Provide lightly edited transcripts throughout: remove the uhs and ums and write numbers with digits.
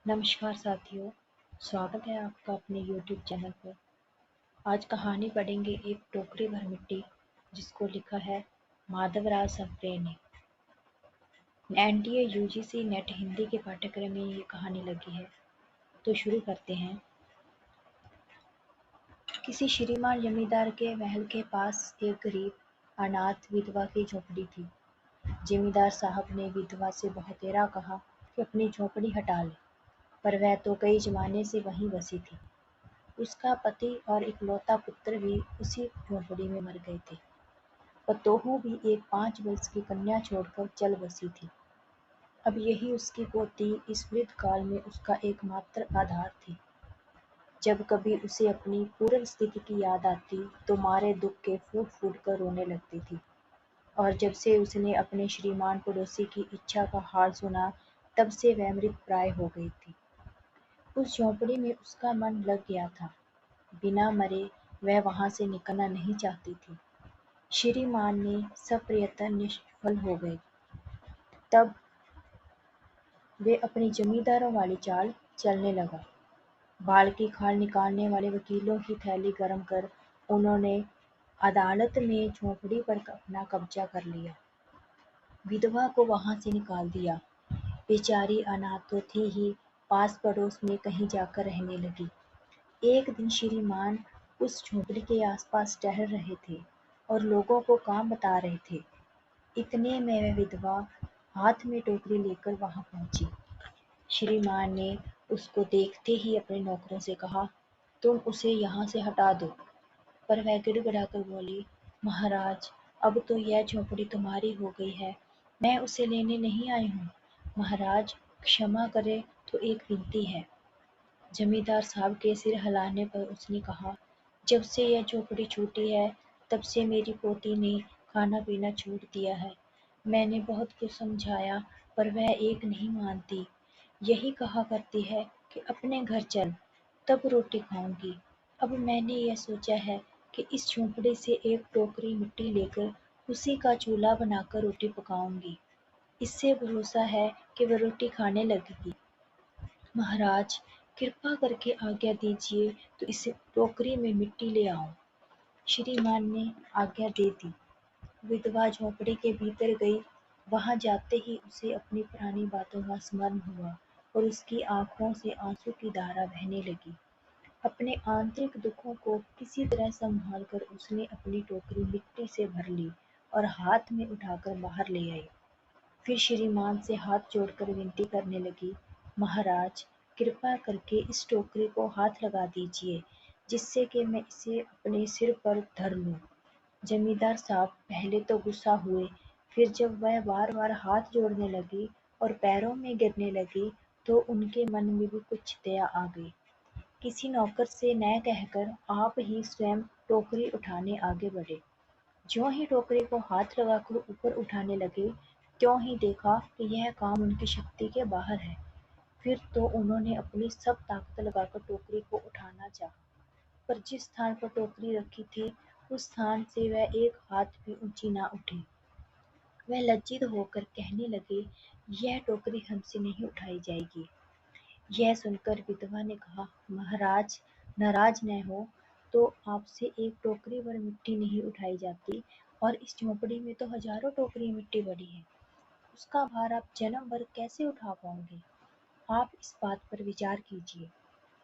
नमस्कार साथियों, स्वागत है आपका अपने YouTube चैनल पर। आज कहानी पढ़ेंगे एक टोकरी भर मिट्टी, जिसको लिखा है माधवराज सप्रे ने। एनटीए यूजीसी नेट हिंदी के पाठ्यक्रम में ये कहानी लगी है, तो शुरू करते हैं। किसी श्रीमान जमींदार के महल के पास एक गरीब अनाथ विधवा की झोपड़ी थी। जमींदार साहब ने विधवा से बहुतेरा कहा कि अपनी झोपड़ी हटा ले, पर वह तो कई जमाने से वहीं बसी थी। उसका पति और इकलौता पुत्र भी उसी झोंपड़ी में मर गए थे। पतोहू भी एक 5 वर्ष की कन्या छोड़कर चल बसी थी। अब यही उसकी पोती इस वृद्ध काल में उसका एकमात्र आधार थी। जब कभी उसे अपनी पूर्व स्थिति की याद आती तो मारे दुख के फूट फूट कर रोने लगती थी। और जब से उसने अपने श्रीमान पड़ोसी की इच्छा का हाल सुना, तब से वह मृतप्राय हो गई थी। उस झोंपड़ी में उसका मन लग गया था। बिना मरे वह वहां से निकलना नहीं चाहती थी। श्रीमान ने सब प्रयत्न निष्फल हो गए। तब वे अपनी जमींदारों वाली चाल चलने लगा। बाल की खाल निकालने वाले वकीलों की थैली गर्म कर उन्होंने अदालत में झोंपड़ी पर अपना कब्जा कर लिया। विधवा को वहां से निकाल दिया। बेचारी अनाथ तो थी ही, पास पड़ोस में कहीं जाकर रहने लगी। एक दिन श्रीमान उस झोंपड़ी के आसपास टहल रहे थे और लोगों को काम बता रहे थे। इतने में वह विधवा हाथ में टोकरी लेकर वहां पहुंची। श्रीमान ने उसको देखते ही अपने नौकरों से कहा, तुम उसे यहाँ से हटा दो। पर वह गिड़गिड़ाकर बोली, महाराज, अब तो यह झोंपड़ी तुम्हारी हो गई है, मैं उसे लेने नहीं आई हूँ। महाराज, क्षमा करे तो एक विनती है। जमींदार साहब के सिर हिलाने पर उसने कहा, जब से यह झोपड़ी छूटी है, तब से मेरी पोती ने खाना पीना छोड़ दिया है। मैंने बहुत कुछ समझाया, पर वह एक नहीं मानती। यही कहा करती है कि अपने घर चल, तब रोटी खाऊंगी। अब मैंने यह सोचा है कि इस झोंपड़ी से एक टोकरी मिट्टी लेकर उसी का चूल्हा बनाकर रोटी पकाऊंगी। इससे भरोसा है कि वह रोटी खाने लगेगी। महाराज, कृपा करके आज्ञा दीजिए तो इस टोकरी में मिट्टी ले आऊं। श्रीमान ने आज्ञा दे दी। विधवा झोंपड़ी के भीतर गई। वहां जाते ही उसे अपनी पुरानी बातों का स्मरण हुआ और उसकी आंखों से आंसू की धारा बहने लगी। अपने आंतरिक दुखों को किसी तरह संभाल कर उसने अपनी टोकरी मिट्टी से भर ली और हाथ में उठाकर बाहर ले आई। फिर श्रीमान से हाथ जोड़कर विनती करने लगी, महाराज, कृपा करके इस टोकरी को हाथ लगा दीजिए, जिससे कि मैं इसे अपने सिर पर धर लूं। जमींदार साहब पहले तो गुस्सा हुए, फिर जब वह बार-बार हाथ जोड़ने लगी और पैरों में गिरने लगी, तो उनके मन में भी कुछ दया आ गई। किसी नौकर से न कहकर आप ही स्वयं टोकरी उठाने आगे बढ़े। ज्यों ही टोकरी को हाथ लगाकर ऊपर उठाने लगे, त्यों ही देखा कि यह काम उनकी शक्ति के बाहर है। फिर तो उन्होंने अपनी सब ताकत लगाकर टोकरी को उठाना चाहा, पर जिस स्थान पर टोकरी रखी थी, उस स्थान से वह एक हाथ भी ऊंची न उठी। वह लज्जित होकर कहने लगे, यह टोकरी हमसे नहीं उठाई जाएगी। यह सुनकर विधवा ने कहा, महाराज, नाराज न हो, तो आपसे एक टोकरी भर मिट्टी नहीं उठाई जाती, और इस झोंपड़ी में तो हजारों टोकरी मिट्टी पड़ी है। उसका भार आप जन्म भर कैसे उठा पाओगे? आप इस बात पर विचार कीजिए।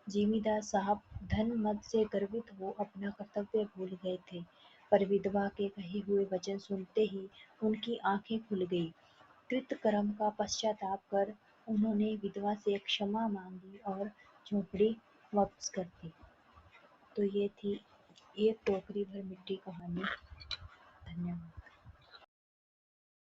जमींदार साहब धन मद से गर्वित हो अपना कर्तव्य भूल गए थे, पर विधवा के कहे हुए वचन सुनते ही उनकी आंखें खुल गई। कृतकर्म का पश्चाताप कर उन्होंने विधवा से क्षमा मांगी और झोंपड़ी वापस कर दी। तो ये थी एक टोकरी भर मिट्टी कहानी। धन्यवाद।